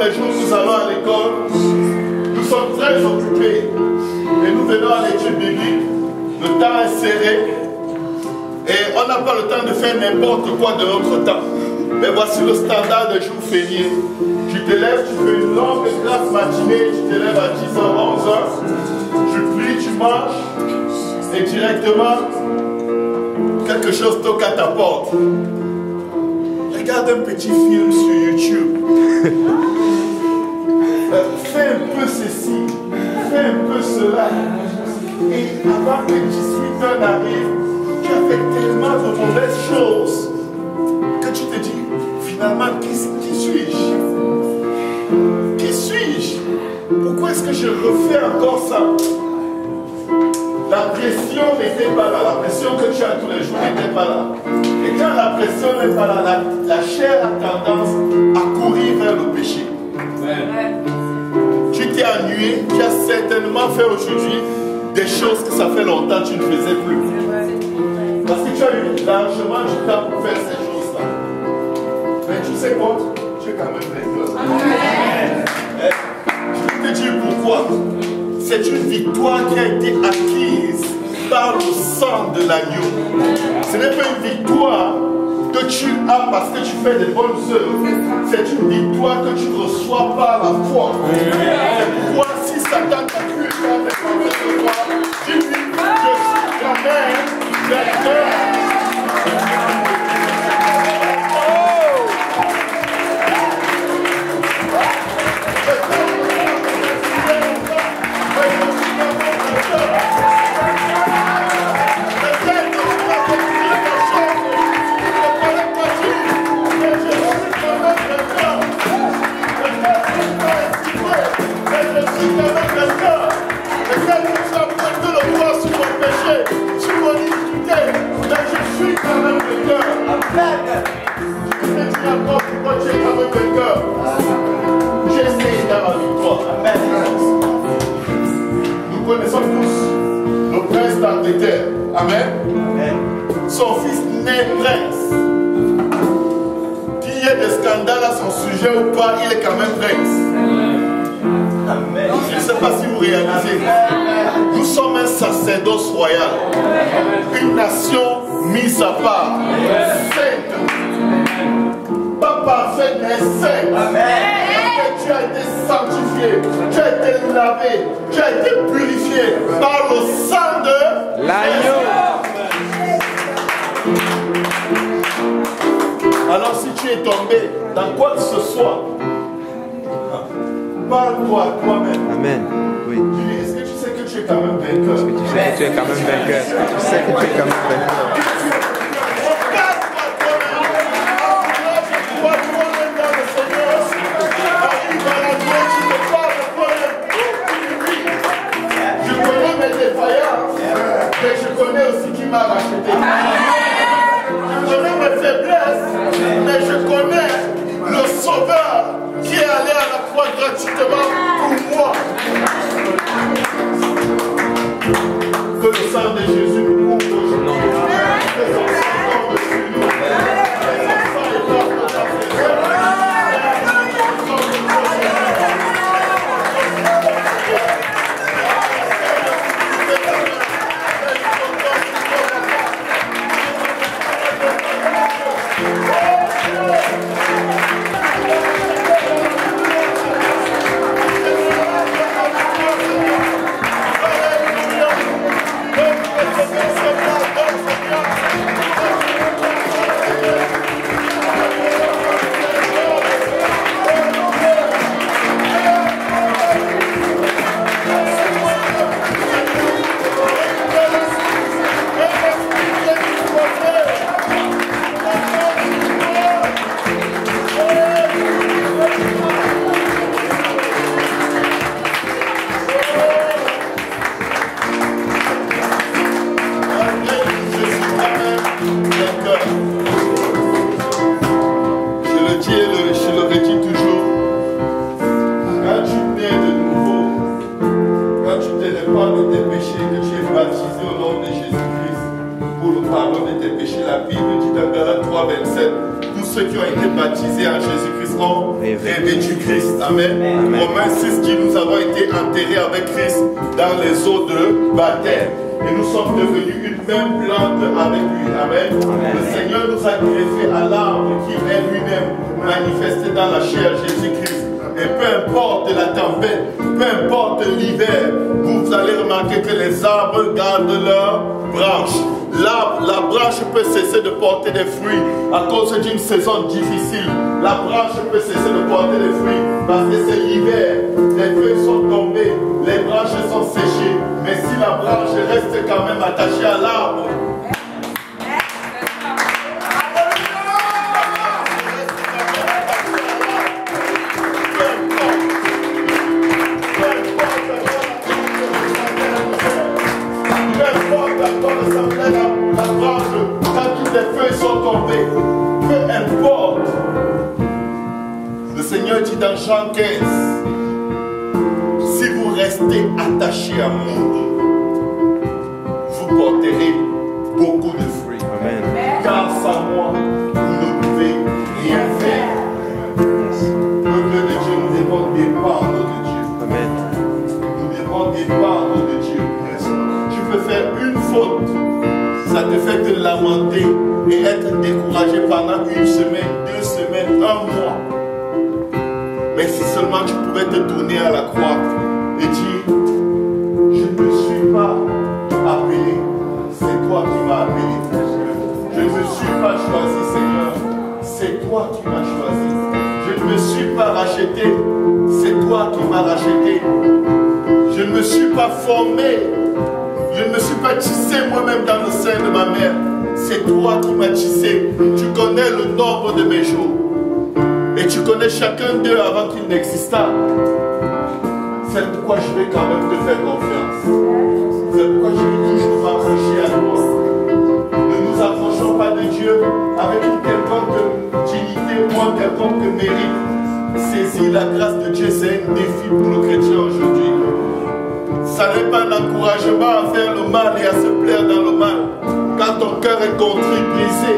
les jours nous allons à l'école, nous sommes très occupés et nous venons à l'étude biblique, le temps est serré et on n'a pas le temps de faire n'importe quoi de notre temps. Mais voici le standard des jours fériés. Tu te lèves, tu fais une longue classe matinée, tu te lèves à 10h, 11h, tu pries, tu manges et directement quelque chose toque à ta porte. Regarde un petit film sur YouTube. Fais un peu ceci, fais un peu cela. Et avant que 18h n'arrive, tu as fait tellement de mauvaises choses que tu te dis, finalement, qui suis-je? Qui suis-je? Pourquoi est-ce que je refais encore ça? La pression n'était pas là. La pression que tu as tous les jours n'était pas là. Et quand la pression n'est pas là, la chair a tendance à courir vers le péché. Tu t'es ennuyé, tu as certainement fait aujourd'hui des choses que ça fait longtemps que tu ne faisais plus. Parce que tu as eu largement du temps pour faire ces choses-là. Mais tu sais quoi? Tu es quand même vainqueur. Je vais te dire pourquoi. C'est une victoire qui a été acquise par le sang de l'agneau. Ce n'est pas une victoire que tu as parce que tu fais des bonnes œuvres. C'est une victoire que tu reçois par la foi. C'est pourquoi si Satan t'a pu faire des mauvaises œuvres, dis-lui, je suis quand même vainqueur. Nous connaissons tous le prince d'Angleterre. Amen. Son fils né prince. Qu'il y ait des scandales à son sujet ou pas, il est quand même prince. Je ne sais pas si vous réalisez. Nous sommes un sacerdoce royal. Une nation mise à part. Sainte. Pas parfaite, mais sainte. Tu as été sanctifié, tu as été lavé, tu as été purifié par le sang de l'agneau. Alors si tu es tombé dans quoi que ce soit, parle-toi à toi-même. Amen. Oui. Est-ce que tu sais que tu es quand même vainqueur? Est-ce que tu sais que tu es quand même vainqueur? Tu sais que tu es quand même vainqueur. Mais je connais aussi qui m'a racheté. Je connais mes faiblesses, mais je connais le Sauveur qui est allé à la croix gratuitement pour moi. Que le sang de Jésus nous couvre aujourd'hui. ceux qui ont été baptisés en Jésus-Christ ont revêtu Christ. Amen. Amen. Romains 6 dit, nous avons été enterrés avec Christ dans les eaux de baptême. Et nous sommes devenus une même plante avec lui. Amen. Amen. Le Seigneur nous a greffé à l'arbre qui est lui-même manifesté dans la chair Jésus-Christ. Et peu importe la tempête, peu importe l'hiver, vous allez remarquer que les arbres gardent leurs branches. La branche peut cesser de porter des fruits à cause d'une saison difficile. La branche peut cesser de porter des fruits parce que c'est l'hiver. Les feuilles sont tombées, les branches sont séchées. Mais si la branche reste quand même attachée à l'arbre, quand toutes les feuilles sont tombées, peu importe. Le Seigneur dit dans Jean 15, si vous restez attachés à moi, vous porterez beaucoup de fruits. Amen. Car sans moi, vous ne pouvez rien faire. Peuple de Dieu, nous devons dépendre de Dieu. Amen. Nous devons dépendre de Dieu. Tu peux faire une faute, ça te fait te lamenter et être découragé pendant une semaine, 2 semaines, 1 mois. Mais si seulement tu pouvais te tourner à la croix et dire, je ne me suis pas appelé, c'est toi qui m'as appelé. Je ne me suis pas choisi, Seigneur, c'est toi qui m'as choisi. Je ne me suis pas racheté, c'est toi qui m'as racheté. Je ne me suis pas formé, je ne me suis pas tissé moi-même dans le sein de ma mère. C'est toi qui m'as tissé. Tu connais le nombre de mes jours. Et tu connais chacun d'eux avant qu'il n'existât. C'est pourquoi je vais quand même te faire confiance. C'est pourquoi je vais toujours m'accrocher à toi. Ne nous approchons pas de Dieu avec une quelconque dignité ou un quelconque mérite. Saisir la grâce de Dieu, c'est un défi pour le chrétien aujourd'hui. Ça n'est pas un encouragement à faire le mal et à se plaire dans le mal. Quand ton cœur est contrit, brisé,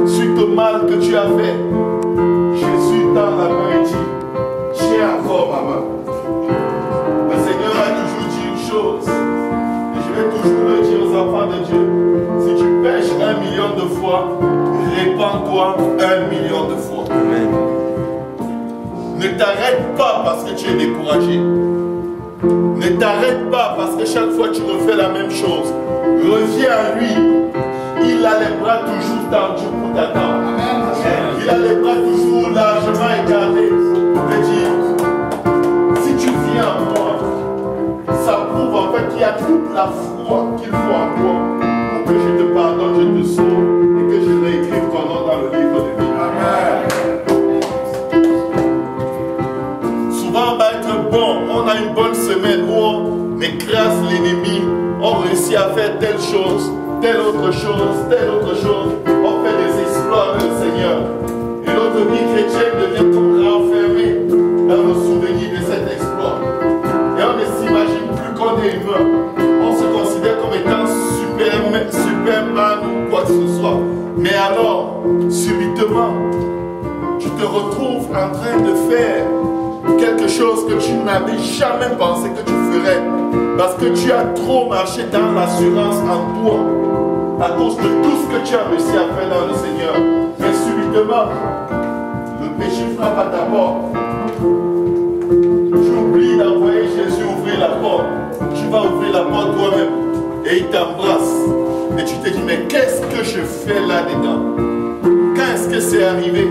suite au mal que tu as fait, Jésus tend la main et dit, tiens encore ma main. Le Seigneur a toujours dit une chose, et je vais toujours le dire aux enfants de Dieu, si tu pêches 1 million de fois, répands-toi 1 million de fois. Amen. Ne t'arrête pas parce que tu es découragé. Ne t'arrête pas parce que chaque fois tu refais la même chose. Reviens à lui. Il a les bras toujours tendus pour t'attendre. Il a les bras toujours largement écartés. Je dis, si tu viens à moi, ça prouve en fait qu'il y a toute la foi qu'il faut en toi pour que je te pardonne, je te sauve et que je réécrive ton nom dans le livre de vie. Souvent on va être bon, on a une bonne semaine où on écrase l'ennemi, on réussit à faire telle chose, telle autre chose, telle autre chose, on fait des exploits avec le Seigneur. Et notre vie chrétienne devient comme renfermée dans le souvenir de cet exploit. Et on ne s'imagine plus qu'on est humain. On se considère comme étant Superman ou quoi que ce soit. Mais alors, subitement, tu te retrouves en train de faire quelque chose que tu n'avais jamais pensé que tu ferais. Parce que tu as trop marché dans l'assurance en toi. À cause de tout ce que tu as réussi à faire dans le Seigneur. Mais subitement, le péché frappe à ta porte. Tu oublies d'envoyer Jésus ouvrir la porte. Tu vas ouvrir la porte toi-même. Et il t'embrasse. Et tu te dis, mais qu'est-ce que je fais là-dedans? Quand est-ce que c'est arrivé?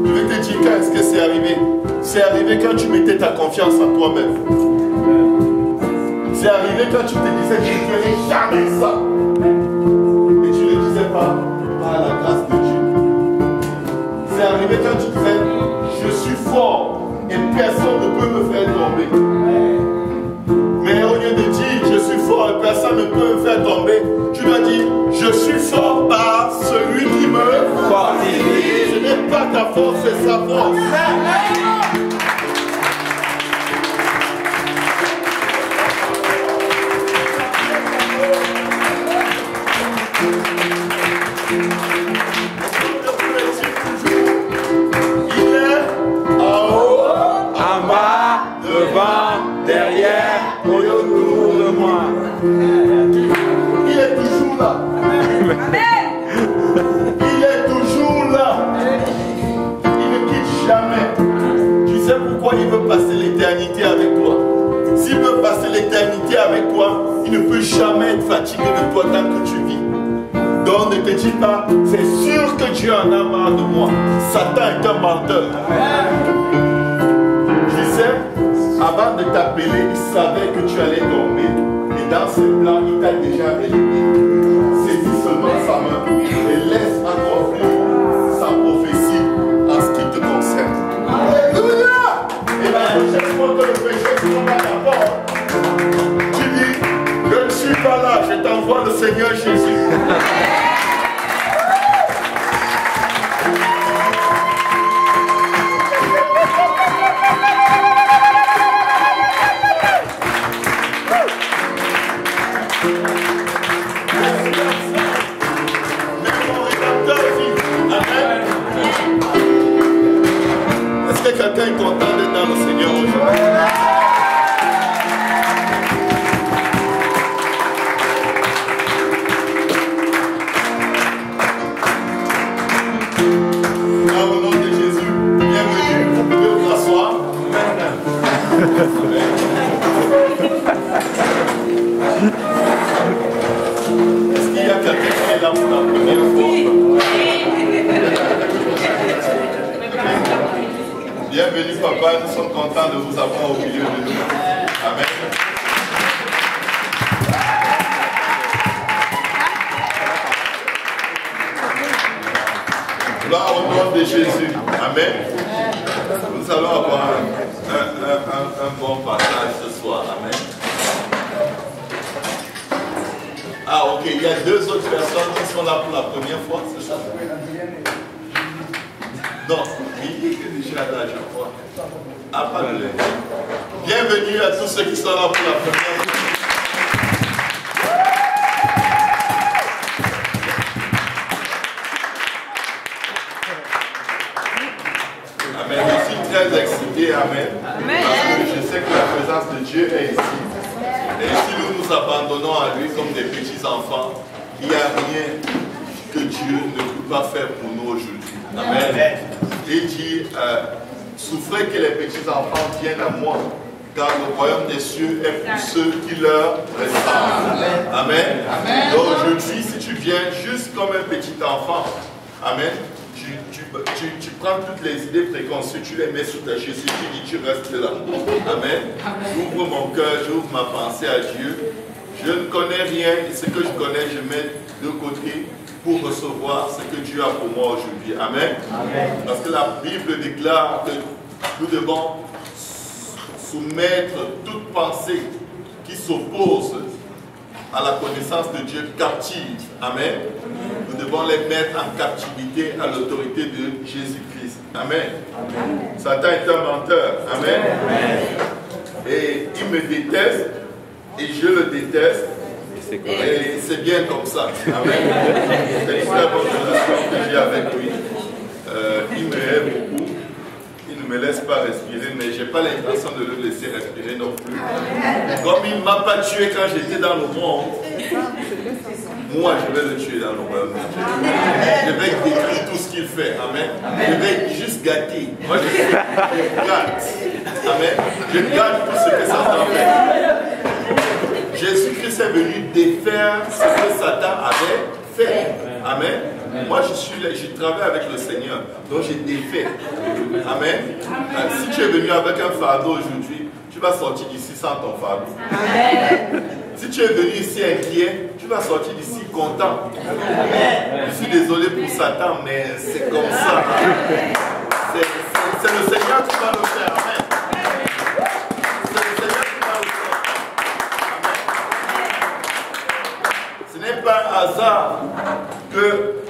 Je vais te dire quand est-ce que c'est arrivé. C'est arrivé quand tu mettais ta confiance en toi-même. C'est arrivé quand tu te disais, je ne ferai jamais ça. Et tu ne le disais pas par la grâce de Dieu. C'est arrivé quand tu disais, je suis fort et personne ne peut me faire tomber. Mais au lieu de dire, je suis fort et personne ne peut me faire tomber, tu dois dire, je suis fort par celui qui me fortifie. Ce n'est pas ta force, c'est sa force. il ne peut jamais être fatigué de toi tant que tu vis. Donc ne te dis pas, c'est sûr que Dieu en a marre de moi. Satan est un menteur. Je disais, avant de t'appeler, il savait que tu allais tomber. Et dans ce plan, il t'a déjà élevé. Saisis seulement sa main et laisse accomplir sa prophétie en ce qui te concerne. Alléluia! Et la prochaine fois que le péché sera à ta porte, tu dis, je ne suis pas là, je t'envoie le Seigneur Jésus. Est-ce que quelqu'un est content d'être dans le Seigneur aujourd'hui? Au nom de Jésus, bienvenue. Vous pouvez vous asseoir. Est-ce qu'il y a quelqu'un qui est là pour la première fois? Bienvenue papa, nous sommes contents de vous avoir au milieu de nous. Amen. Gloire au nom de Jésus. Amen. Nous allons avoir un bon passage ce soir. Amen. Ah ok, il y a deux autres personnes qui sont là pour la première fois, c'est ça? Non, il est déjà là, je crois. Ah, pas de bienvenue à tous ceux qui sont là pour la première fois. Amen. Je suis très excité, amen. Amen. Parce que je sais que la présence de Dieu est ici. Et si nous nous abandonnons à lui comme des petits enfants, il n'y a rien que Dieu ne peut pas faire pour nous aujourd'hui. Amen. Il dit, souffrez que les petits enfants viennent à moi, car le royaume des cieux est pour ceux qui leur ressemblent. Amen. Amen. Donc aujourd'hui, si tu viens juste comme un petit enfant, amen, tu prends toutes les idées préconçues, tu les mets sous ta chaise et tu dis, tu restes là. Amen. J'ouvre mon cœur, j'ouvre ma pensée à Dieu. Je ne connais rien, et ce que je connais, je mets de côté pour recevoir ce que Dieu a pour moi aujourd'hui. Amen. Amen. Parce que la Bible déclare que nous devons soumettre toute pensée qui s'oppose à la connaissance de Dieu captive. Amen. Nous devons les mettre en captivité à l'autorité de Jésus-Christ. Amen. Amen. Satan est un menteur. Amen. Amen. Et il me déteste et je le déteste. Et c'est bien comme ça. Amen. C'est une très bonne relation que j'ai avec lui. Il me aime beaucoup. Il ne me laisse pas respirer, mais je n'ai pas l'intention de le laisser respirer non plus. Comme il ne m'a pas tué quand j'étais dans le monde, moi je vais le tuer dans le royaume de Dieu. Je vais détruire tout ce qu'il fait. Amen. Je vais juste gâter. Moi je gâte. Amen. Je gâte tout ce que Satan fait. Jésus-Christ est venu défaire ce que Satan avait fait. Amen. Moi, je travaille avec le Seigneur, donc j'ai défait. Amen. Si tu es venu avec un fardeau aujourd'hui, tu vas sortir d'ici sans ton fardeau. Amen. Si tu es venu ici inquiet, tu vas sortir d'ici content. Amen. Je suis désolé pour Satan, mais c'est comme ça. C'est le Seigneur qui va le faire. Amen. Ce n'est pas un hasard que